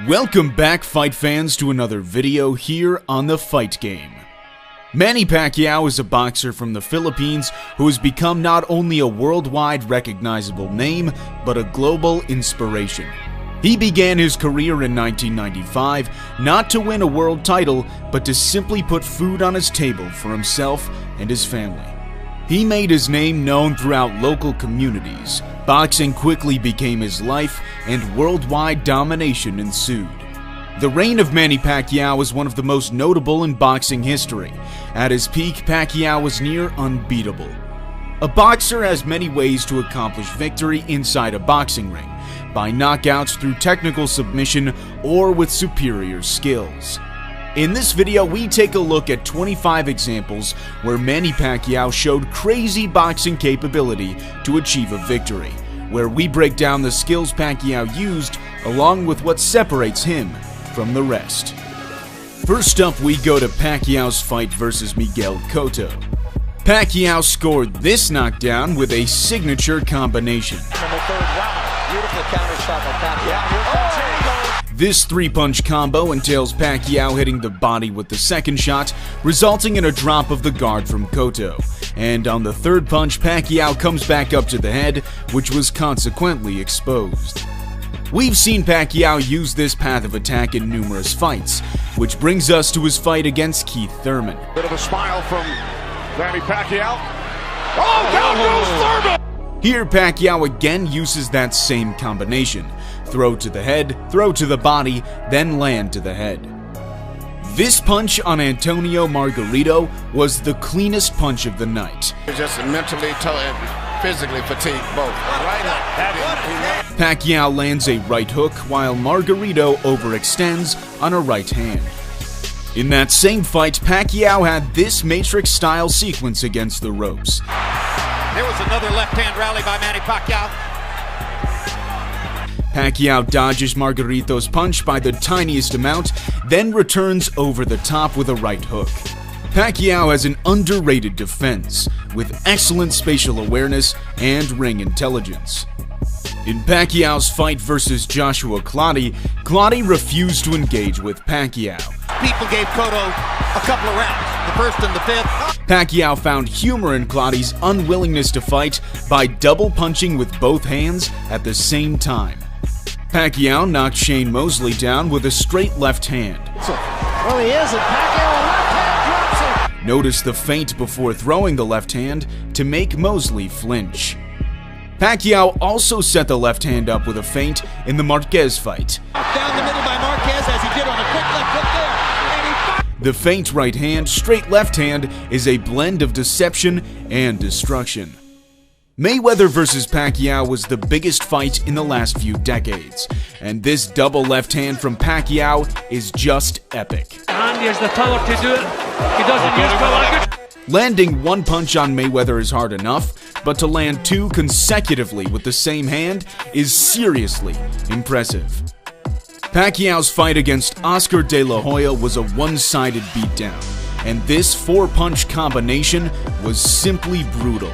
Welcome back, fight fans, to another video here on The Fight Game. Manny Pacquiao is a boxer from the Philippines who has become not only a worldwide recognizable name, but a global inspiration. He began his career in 1995 not to win a world title, but to simply put food on his table for himself and his family. He made his name known throughout local communities. Boxing quickly became his life, and worldwide domination ensued. The reign of Manny Pacquiao is one of the most notable in boxing history. At his peak, Pacquiao was near unbeatable. A boxer has many ways to accomplish victory inside a boxing ring, by knockouts through technical submission or with superior skills. In this video, we take a look at 25 examples where Manny Pacquiao showed crazy boxing capability to achieve a victory, where we break down the skills Pacquiao used along with what separates him from the rest. First up, we go to Pacquiao's fight versus Miguel Cotto. Pacquiao scored this knockdown with a signature combination. In the third round, beautiful counter shot by Pacquiao. This three-punch combo entails Pacquiao hitting the body with the second shot, resulting in a drop of the guard from Cotto. And on the third punch, Pacquiao comes back up to the head, which was consequently exposed. We've seen Pacquiao use this path of attack in numerous fights, which brings us to his fight against Keith Thurman. Bit of a smile from Manny Pacquiao. Oh, down goes Thurman! Here, Pacquiao again uses that same combination. Throw to the head, throw to the body, then land to the head. This punch on Antonio Margarito was the cleanest punch of the night. Just mentally and physically fatigued both. Pacquiao lands a right hook while Margarito overextends on a right hand. In that same fight, Pacquiao had this Matrix-style sequence against the ropes. There was another left-hand rally by Manny Pacquiao. Pacquiao dodges Margarito's punch by the tiniest amount, then returns over the top with a right hook. Pacquiao has an underrated defense, with excellent spatial awareness and ring intelligence. In Pacquiao's fight versus Joshua Clottey, Clottey refused to engage with Pacquiao. People gave Cotto a couple of rounds, the first and the fifth. Pacquiao found humor in Clottey's unwillingness to fight by double punching with both hands at the same time. Pacquiao knocked Shane Mosley down with a straight left hand. Well, he is, and Pacquiao left hand drops it. Notice the feint before throwing the left hand to make Mosley flinch. Pacquiao also set the left hand up with a feint in the Marquez fight. Down the middle by Marquez as he did on a quick left hook there. And the feint right hand, straight left hand is a blend of deception and destruction. Mayweather versus Pacquiao was the biggest fight in the last few decades, and this double left hand from Pacquiao is just epic. And he has the power to do it. He doesn't use power. Landing one punch on Mayweather is hard enough, but to land two consecutively with the same hand is seriously impressive. Pacquiao's fight against Oscar De La Hoya was a one-sided beatdown, and this four-punch combination was simply brutal.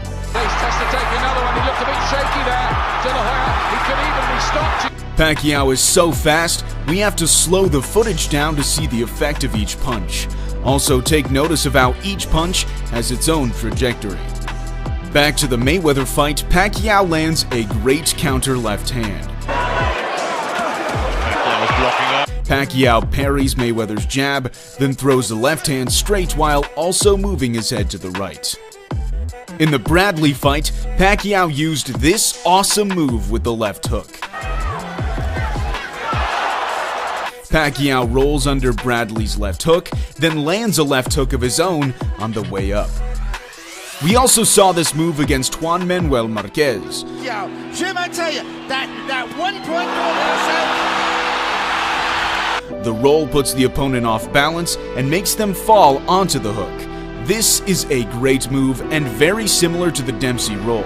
Pacquiao is so fast, we have to slow the footage down to see the effect of each punch. Also, take notice of how each punch has its own trajectory. Back to the Mayweather fight, Pacquiao lands a great counter left hand. Pacquiao parries Mayweather's jab, then throws the left hand straight while also moving his head to the right. In the Bradley fight, Pacquiao used this awesome move with the left hook. Pacquiao rolls under Bradley's left hook, then lands a left hook of his own on the way up. We also saw this move against Juan Manuel Marquez. Yo, Jim, I tell you, that 1 point goal. The roll puts the opponent off balance and makes them fall onto the hook. This is a great move and very similar to the Dempsey roll.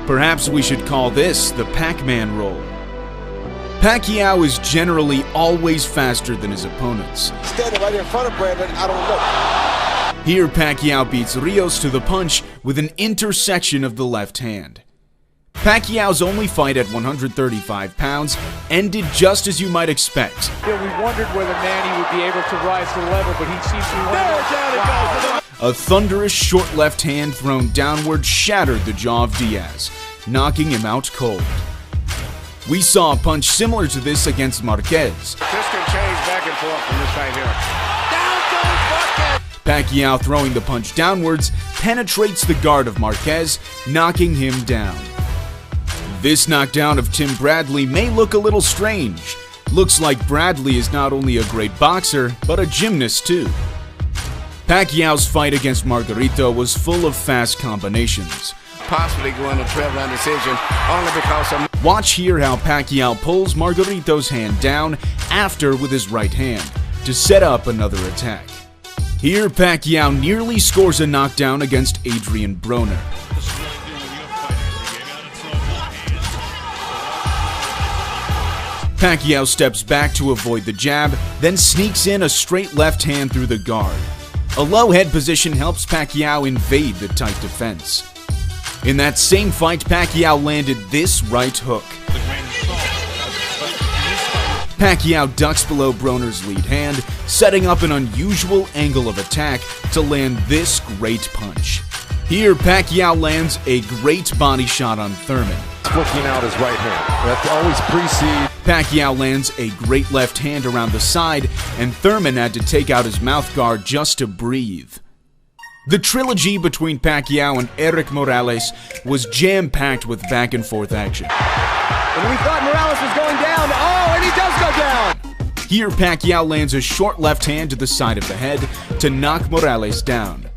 Perhaps we should call this the Pac-Man roll. Pacquiao is generally always faster than his opponents. Standing right in front of Brandon, I don't know. Here, Pacquiao beats Rios to the punch with an intersection of the left hand. Pacquiao's only fight at 135 pounds ended just as you might expect. We wondered whether Manny would be able to rise to the level, but he seems to be A thunderous short left hand thrown downward shattered the jaw of Diaz, knocking him out cold. We saw a punch similar to this against Marquez. This can change back and forth from this right here. Down goes Marquez. Pacquiao throwing the punch downwards penetrates the guard of Marquez, knocking him down. This knockdown of Tim Bradley may look a little strange. Looks like Bradley is not only a great boxer, but a gymnast too. Pacquiao's fight against Margarito was full of fast combinations. Possibly going to 12-round decision only because of... Watch here how Pacquiao pulls Margarito's hand down after with his right hand to set up another attack. Here Pacquiao nearly scores a knockdown against Adrian Broner. Pacquiao steps back to avoid the jab, then sneaks in a straight left hand through the guard. A low head position helps Pacquiao invade the tight defense. In that same fight, Pacquiao landed this right hook. Pacquiao ducks below Broner's lead hand, setting up an unusual angle of attack to land this great punch. Here, Pacquiao lands a great body shot on Thurman. Looking out his right hand. That's always precede. Pacquiao lands a great left hand around the side, and Thurman had to take out his mouth guard just to breathe. The trilogy between Pacquiao and Erik Morales was jam-packed with back-and-forth action. And we thought Morales was going down. Oh, and he does go down. Here, Pacquiao lands a short left hand to the side of the head to knock Morales down.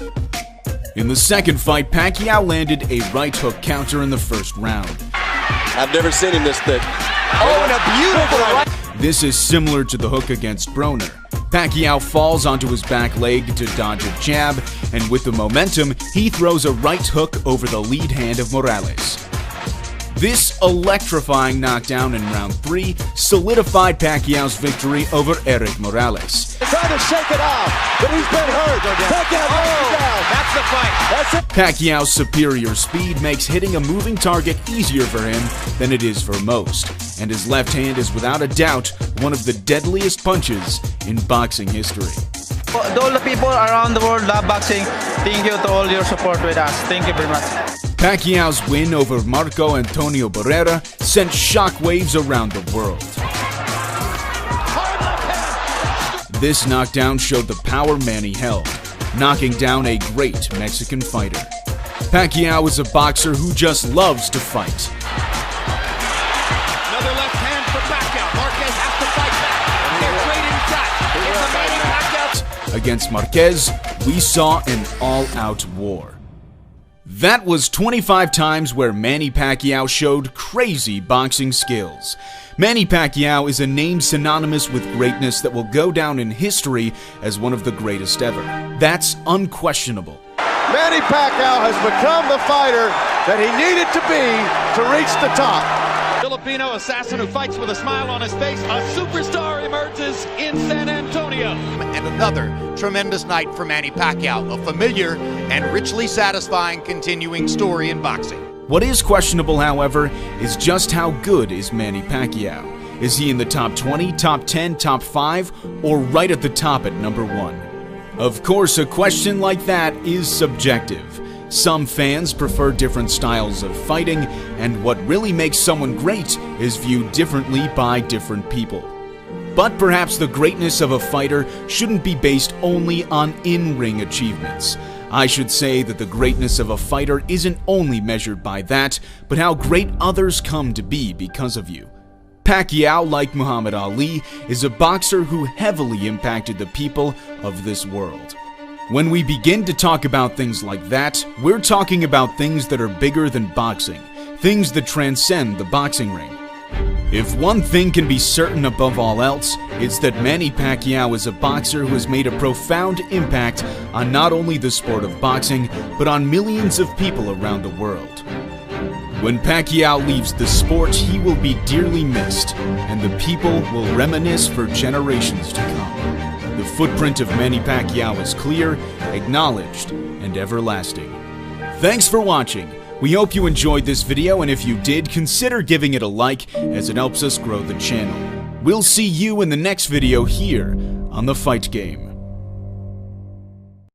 In the second fight, Pacquiao landed a right hook counter in the first round. I've never seen him this thick. Oh, and a beautiful right. This is similar to the hook against Broner. Pacquiao falls onto his back leg to dodge a jab, and with the momentum, he throws a right hook over the lead hand of Morales. This electrifying knockdown in round 3 solidified Pacquiao's victory over Erik Morales. Trying to shake it off, but he's been hurt. Pacquiao down. That's the fight. That's it. Pacquiao's superior speed makes hitting a moving target easier for him than it is for most, and his left hand is without a doubt one of the deadliest punches in boxing history. To all the people around the world love boxing, thank you to all your support with us. Thank you very much. Pacquiao's win over Marco Antonio Barrera sent shockwaves around the world. This knockdown showed the power Manny held, knocking down a great Mexican fighter. Pacquiao is a boxer who just loves to fight. Another left hand for Pacquiao. Marquez has to fight back. They're trading shots. It's a Manny Pacquiao. Against Marquez, we saw an all-out war. That was 25 times where Manny Pacquiao showed crazy boxing skills. Manny Pacquiao is a name synonymous with greatness that will go down in history as one of the greatest ever. That's unquestionable. Manny Pacquiao has become the fighter that he needed to be to reach the top. Filipino assassin who fights with a smile on his face. A superstar emerges in San Antonio. And another tremendous night for Manny Pacquiao, a familiar and richly satisfying continuing story in boxing. What is questionable, however, is just how good is Manny Pacquiao. Is he in the top 20, top 10, top 5, or right at the top at number 1? Of course, a question like that is subjective. Some fans prefer different styles of fighting, and what really makes someone great is viewed differently by different people. But perhaps the greatness of a fighter shouldn't be based only on in-ring achievements. I should say that the greatness of a fighter isn't only measured by that, but how great others come to be because of you. Pacquiao, like Muhammad Ali, is a boxer who heavily impacted the people of this world. When we begin to talk about things like that, we're talking about things that are bigger than boxing, things that transcend the boxing ring. If one thing can be certain above all else, it's that Manny Pacquiao is a boxer who has made a profound impact on not only the sport of boxing, but on millions of people around the world. When Pacquiao leaves the sport, he will be dearly missed, and the people will reminisce for generations to come. The footprint of Manny Pacquiao is clear, acknowledged, and everlasting. Thanks for watching. We hope you enjoyed this video, and if you did, consider giving it a like as it helps us grow the channel. We'll see you in the next video here on The Fight Game.